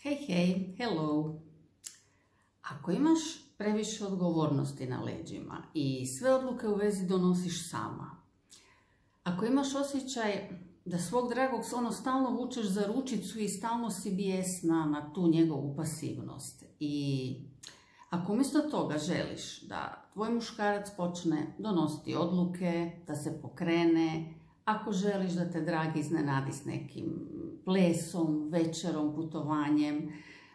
Hej, hej, hello. Ako imaš previše odgovornosti na leđima i sve odluke u vezi donosiš sama, ako imaš osjećaj da svog dragog stalno vučeš za ručicu i stalno si bijesna na tu njegovu pasivnost i ako umjesto toga želiš da tvoj muškarac počne donositi odluke, da se pokrene, ako želiš da te dragi iznenadi s nekim plesom, večerom, putovanjem,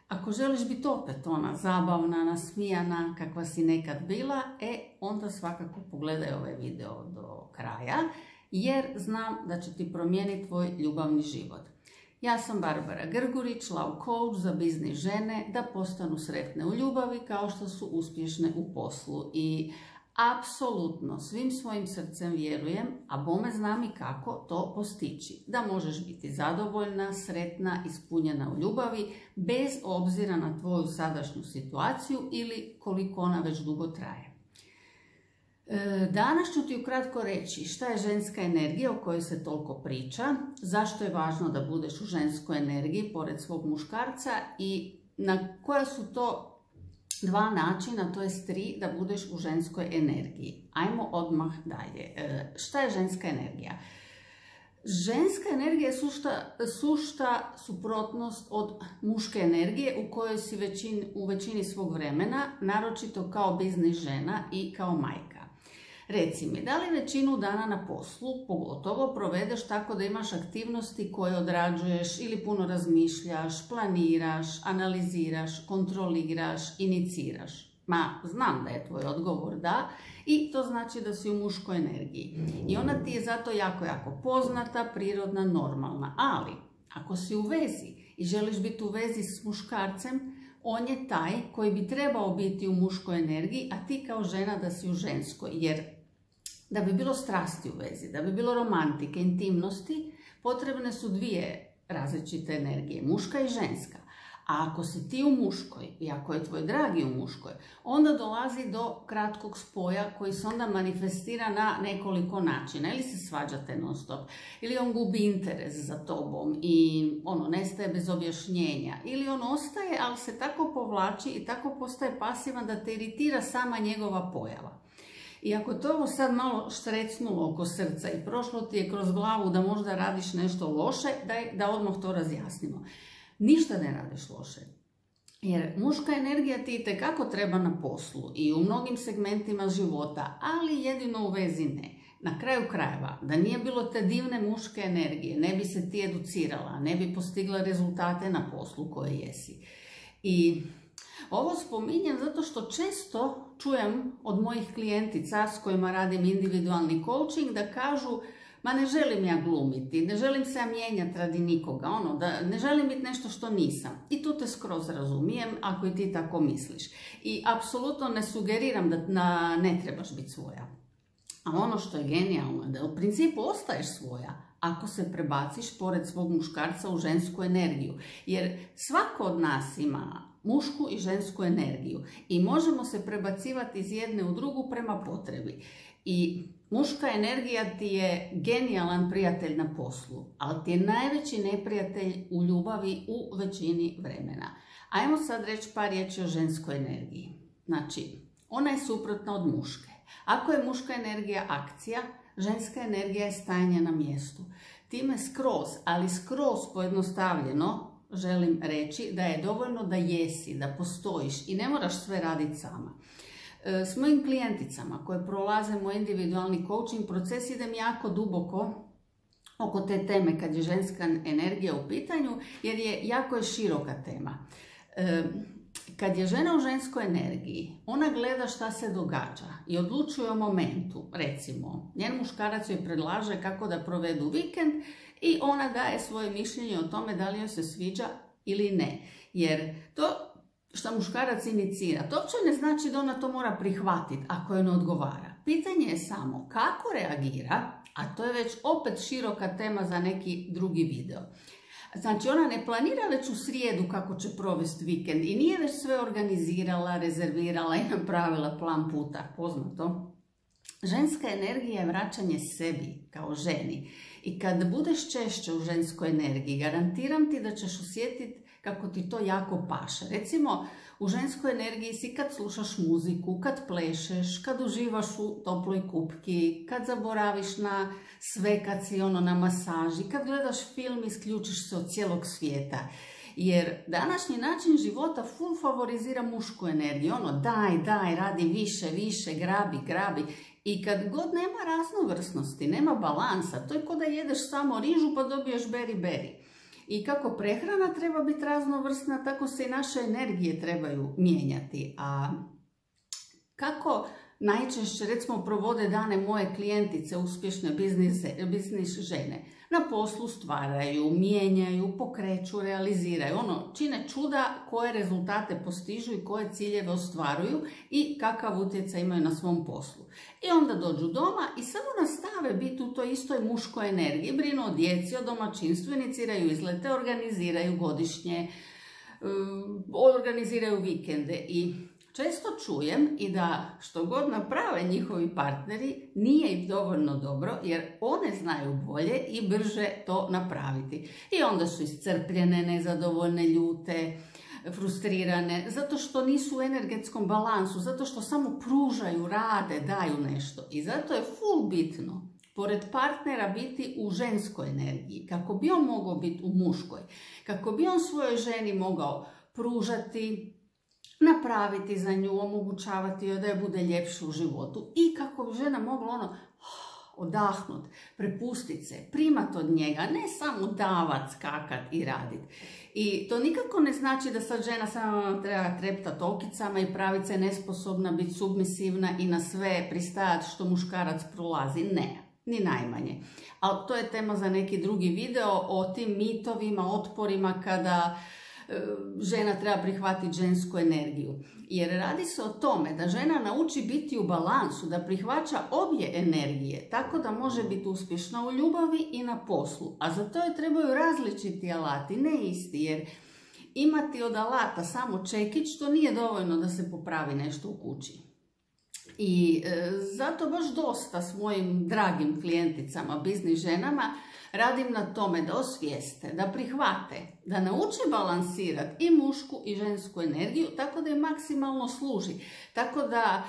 ako želiš biti opet ona zabavna, nasmijana, kakva si nekad bila, onda svakako pogledaj ovaj video do kraja, jer znam da će ti promijeniti tvoj ljubavni život. Ja sam Barbara Grgurić, love coach za biznis žene da postanu sretne u ljubavi kao što su uspješne u poslu i apsolutno svim svojim srcem vjerujem, a bome znam i kako to postići. Da možeš biti zadovoljna, sretna, ispunjena u ljubavi bez obzira na tvoju sadašnju situaciju ili koliko ona već dugo traje. Danas ću ti ukratko reći šta je ženska energija o kojoj se toliko priča, zašto je važno da budeš u ženskoj energiji pored svog muškarca i na koja su to dva načina, to jest 3, da budeš u ženskoj energiji. Ajmo odmah dalje. Šta je ženska energija? Ženska energija je sušta suprotnost od muške energije u kojoj si u većini svog vremena, naročito kao biznis žena i kao majka. Reci mi, da li većinu dana na poslu, pogotovo, provedeš tako da imaš aktivnosti koje odrađuješ ili puno razmišljaš, planiraš, analiziraš, kontroliraš, iniciraš? Znam da je tvoj odgovor da i to znači da si u muškoj energiji. I ona ti je zato jako poznata, prirodna, normalna. Ali, ako si u vezi i želiš biti u vezi s muškarcem, on je taj koji bi trebao biti u muškoj energiji, a ti kao žena da si u ženskoj. Jer da bi bilo strasti u vezi, da bi bilo romantike, intimnosti, potrebne su 2 različite energije, muška i ženska. A ako si ti u muškoj i ako je tvoj dragi u muškoj, onda dolazi do kratkog spoja koji se onda manifestira na nekoliko načina. Ili se svađate non stop, ili on gubi interes za tobom i nestaje bez objašnjenja. Ili on ostaje, ali se tako povlači i tako postaje pasivan da te iritira sama njegova pojava. I ako to ovo sad malo štrecnulo oko srca i prošlo ti je kroz glavu da možda radiš nešto loše, da odmah to razjasnimo. Ništa ne radiš loše. Jer muška energija ti itekako treba na poslu i u mnogim segmentima života, ali jedino u vezi ne. Na kraju krajeva, da nije bilo te divne muške energije, ne bi se ti educirala, ne bi postigla rezultate na poslu koje jesi. I ovo spominjem zato što često čujem od mojih klijentica s kojima radim individualni coaching da kažu: ma ne želim ja glumiti, ne želim se ja mijenjati radi nikoga, ne želim biti nešto što nisam. I tu te skroz razumijem ako i ti tako misliš. I apsolutno ne sugeriram da ne trebaš biti svoja. A ono što je genijalno je da u principu ostaješ svoja ako se prebaciš pored svog muškarca u žensku energiju. Jer svako od nas ima mušku i žensku energiju i možemo se prebacivati iz jedne u drugu prema potrebi. I muška energija ti je genijalan prijatelj na poslu, ali ti je najveći neprijatelj u ljubavi u većini vremena. Ajmo sad reći par riječi o ženskoj energiji. Znači, ona je suprotna od muške. Ako je muška energija akcija, ženska energija je stajanje na mjestu. Time skroz pojednostavljeno želim reći da je dovoljno da jesi, da postojiš i ne moraš sve raditi sama. S mojim klijenticama koje prolaze moj individualni coaching proces idem jako duboko oko te teme kad je ženska energija u pitanju, jer je jako široka tema. Kad je žena u ženskoj energiji, ona gleda šta se događa i odlučuje o momentu. Recimo, njen muškarac joj predlaže kako da provedu vikend i ona daje svoje mišljenje o tome da li joj se sviđa ili ne. Jer to što muškarac inicira, to uopće ne znači da ona to mora prihvatiti ako joj ne odgovara. Pitanje je samo kako reagira, a to je već opet široka tema za neki drugi video. Znači, ona ne planira već u srijedu kako će provesti vikend i nije već sve organizirala, rezervirala i napravila plan puta. Poznato? Ženska energija je vraćanje sebi kao ženi. I kad budeš češće u ženskoj energiji, garantiram ti da ćeš osjetiti kako ti to jako paše. Recimo, u ženskoj energiji si kad slušaš muziku, kad plešeš, kad uživaš u toploj kupki, kad zaboraviš na sve, kad si na masaži, kad gledaš film, isključiš se od cijelog svijeta. Jer današnji način života full favorizira mušku energiju. Daj, radi više, grabi. I kad god nema raznovrsnosti, nema balansa, to je kao da jedeš samo rižu pa dobiješ beri. I kako prehrana treba biti raznovrsna, tako se i naše energije trebaju mijenjati. A kako najčešće, recimo, provode dane moje klijentice, uspješne biznis žene? Na poslu stvaraju, mijenjaju, pokreću, realiziraju. Čine čuda koje rezultate postižu i koje ciljeve ostvaruju i kakav utjecaj imaju na svom poslu. I onda dođu doma i samo nastave biti u toj istoj muškoj energiji. Brinu o djeci, o domaćinstvu, iniciraju izlete, organiziraju godišnje, organiziraju vikende i često čujem i da što god naprave njihovi partneri nije im dovoljno dobro jer one znaju bolje i brže to napraviti. I onda su iscrpljene, nezadovoljne, ljute, frustrirane, zato što nisu u energetskom balansu, zato što samo pružaju, rade, daju nešto. I zato je full bitno pored partnera biti u ženskoj energiji, kako bi on mogao biti u muškoj, kako bi on svojoj ženi mogao pružati, napraviti za nju, omogućavati joj da je bude ljepše u životu i kako bi žena mogla odahnuti, prepustiti se, primati od njega, ne samo davat, skakat i raditi. I to nikako ne znači da sad žena samo treba treptati okicama i praviti se nesposobna, biti submisivna i na sve pristajati što muškarac prolazi. Ne, ni najmanje. Ali to je tema za neki drugi video o tim mitovima, otporima kada žena treba prihvatiti žensku energiju. Jer radi se o tome da žena nauči biti u balansu, da prihvaća obje energije, tako da može biti uspješna u ljubavi i na poslu. A za to je trebaju različiti alati, ne isti, jer imati od alata samo čekić, to nije dovoljno da se popravi nešto u kući. I zato baš dosta s mojim dragim klijenticama, biznis ženama, radim na tome da osvijeste, da prihvate, da nauče balansirati i mušku i žensku energiju tako da je maksimalno služi. Tako da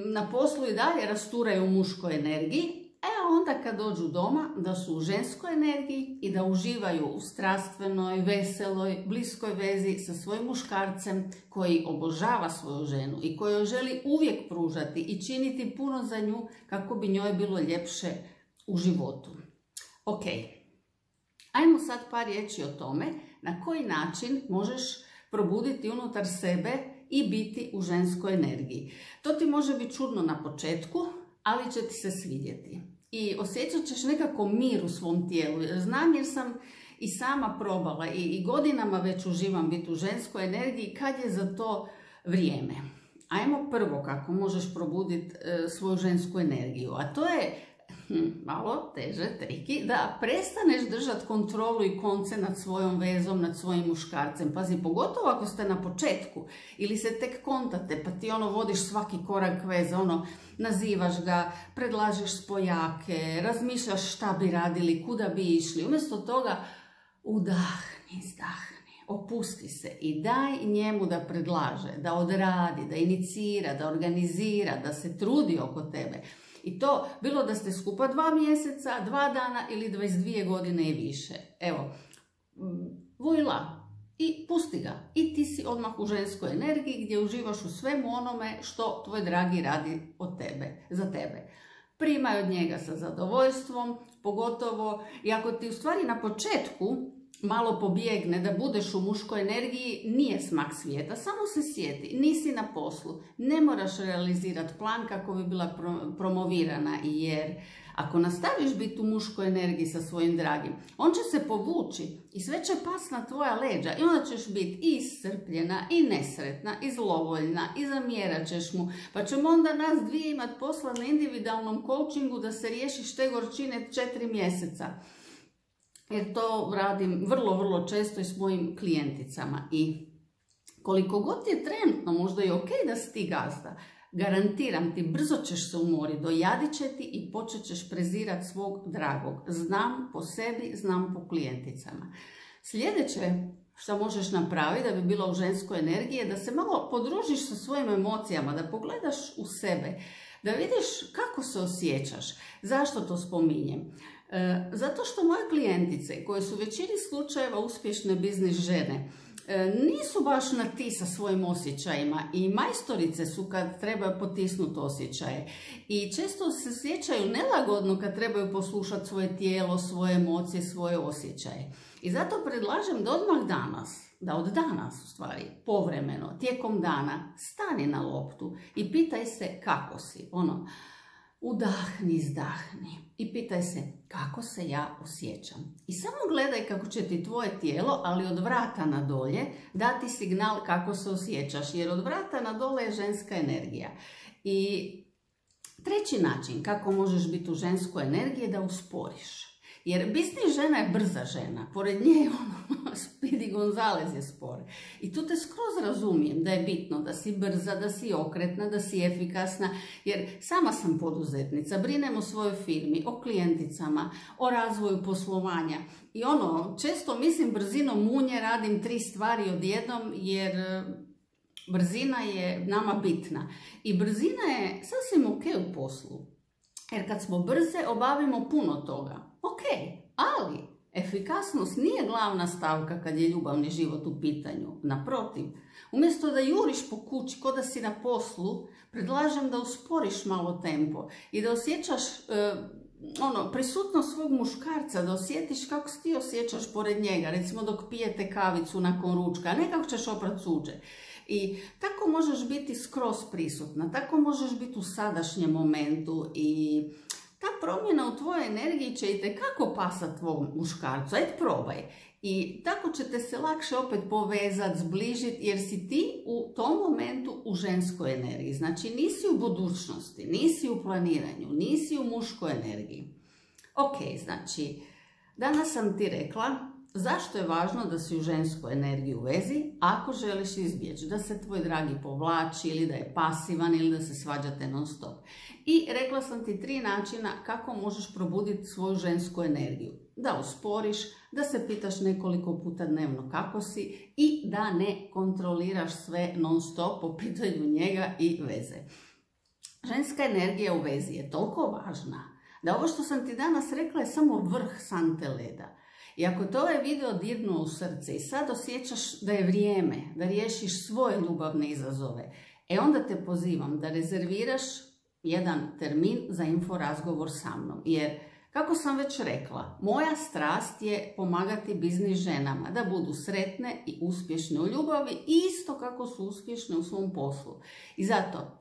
na poslu i dalje rasturaju u muškoj energiji, a onda kad dođu doma da su u ženskoj energiji i da uživaju u strastvenoj, veseloj, bliskoj vezi sa svojim muškarcem koji obožava svoju ženu i koji joj želi uvijek pružati i činiti puno za nju kako bi njoj bilo ljepše u životu. Ok, ajmo sad par riječi o tome na koji način možeš probuditi unutar sebe i biti u ženskoj energiji. To ti može biti čudno na početku, ali će ti se svidjeti. I osjećat ćeš nekako mir u svom tijelu. Znam jer sam i sama probala i godinama već uživam biti u ženskoj energiji kad je za to vrijeme. Ajmo prvo kako možeš probuditi svoju žensku energiju, a to je malo teže, triki, da prestaneš držati kontrolu i konce nad svojom vezom, nad svojim muškarcem. Pazi, pogotovo ako ste na početku ili se tek kontate, pa ti vodiš svaki korak veze, nazivaš ga, predlažeš spojake, razmišljaš šta bi radili, kuda bi išli. Umjesto toga udahni, izdahni, opusti se i daj njemu da predlaže, da odradi, da inicira, da organizira, da se trudi oko tebe. I to bilo da ste skupa 2 mjeseca, 2 dana ili 22 godine i više. Evo, vujla i pusti ga. I ti si odmah u ženskoj energiji gdje uživaš u svemu onome što tvoj dragi radi od tebe, za tebe. Primaj od njega sa zadovoljstvom, pogotovo i ako ti u stvari na početku malo pobjegne da budeš u muškoj energiji, nije smak svijeta, samo se sjeti, nisi na poslu, ne moraš realizirati plan kako bi bila promovirana, jer ako nastaviš biti u muškoj energiji sa svojim dragim, on će se povući i sve će pas na tvoja leđa i onda ćeš biti i iscrpljena, i nesretna, i zlovoljna, i zamjerat ćeš mu, pa ćemo onda nas dvije imati posla na individualnom coachingu da se riješiš te gorčine 4 mjeseca. Jer to radim vrlo često i s mojim klijenticama. I koliko god je trenutno možda i ok da si ti gazda, garantiram ti, brzo ćeš se umoriti, dojadit će ti i počet ćeš prezirati svog dragog. Znam po sebi, znam po klijenticama. Sljedeće što možeš napraviti da bi bila u ženskoj energiji je da se malo podružiš sa svojim emocijama, da pogledaš u sebe, da vidiš kako se osjećaš. Zašto to spominjem? Zato što moje klijentice, koje su u većini slučajeva uspješne biznis žene, nisu baš na ti sa svojim osjećajima i majstorice su kad trebaju potisnuti osjećaje i često se osjećaju nelagodno kad trebaju poslušati svoje tijelo, svoje emocije, svoje osjećaje. I zato predlažem da odmah danas, da od danas u stvari, povremeno, tijekom dana, stani na loptu i pitaj se kako si. Udahni, izdahni i pitaj se kako se ja osjećam. I samo gledaj kako će ti tvoje tijelo, ali od vrata na dolje, dati signal kako se osjećaš, jer od vrata na dole je ženska energija. I treći način kako možeš biti u ženskoj energiji je da usporiš. Jer biznis žena je brza žena, pored nje Speedy Gonzalez je spor. I tu te skroz razumijem da je bitno da si brza, da si okretna, da si efikasna, jer sama sam poduzetnica, brinem o svojoj firmi, o klijenticama, o razvoju poslovanja. I često mislim brzinom munje, radim 3 stvari odjednom, jer brzina je nama bitna. I brzina je sasvim ok u poslu. Jer kad smo brze, obavimo puno toga. Ok, ali efikasnost nije glavna stavka kad je ljubavni život u pitanju. Naprotiv, umjesto da juriš po kući ko da si na poslu, predlažem da usporiš malo tempo i da osjećaš prisutnost svog muškarca, da osjetiš kako se ti osjećaš pored njega, recimo dok pijete kavicu nakon ručka, a ne kako ćeš oprat suđe. I tako možeš biti skroz prisutna, tako možeš biti u sadašnjem momentu i ta promjena u tvojoj energiji će itekako pasati tvom muškarcu. Ajde probaj. I tako ćete se lakše opet povezati, zbližiti, jer si ti u tom momentu u ženskoj energiji. Znači nisi u budućnosti, nisi u planiranju, nisi u muškoj energiji. Ok, znači danas sam ti rekla zašto je važno da si u ženskoj energiji u vezi ako želiš izbjeći da se tvoj dragi povlači ili da je pasivan ili da se svađate non stop. I rekla sam ti 3 načina kako možeš probuditi svoju žensku energiju. Da usporiš, da se pitaš nekoliko puta dnevno kako si i da ne kontroliraš sve non stop po pitanju njega i veze. Ženska energija u vezi je toliko važna da ovo što sam ti danas rekla je samo vrh sante leda. I ako te ovaj video dirnuo u srce i sad osjećaš da je vrijeme da riješiš svoje ljubavne izazove, onda te pozivam da rezerviraš jedan termin za info razgovor sa mnom. Jer, kako sam već rekla, moja strast je pomagati biznis ženama da budu sretne i uspješne u ljubavi, isto kako su uspješne u svom poslu. I zato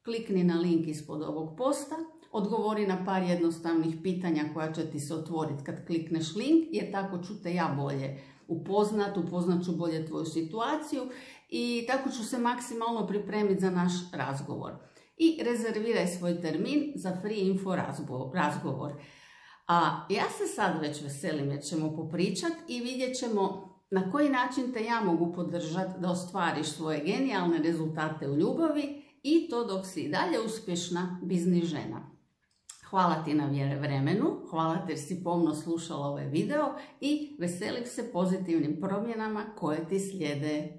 klikni na link ispod ovog posta, odgovori na par jednostavnih pitanja koja će ti se otvoriti kad klikneš link, jer tako ću te ja bolje upoznat ću bolje tvoju situaciju i tako ću se maksimalno pripremiti za naš razgovor. I rezerviraj svoj termin za free info razgovor. A ja se sad već veselim jer ćemo popričati i vidjet ćemo na koji način te ja mogu podržati da ostvariš svoje genijalne rezultate u ljubavi i to dok si i dalje uspješna biznis žena. Hvala ti na vremenu, hvala te jer si pomno slušala ovaj video i veselim se pozitivnim promjenama koje ti slijede.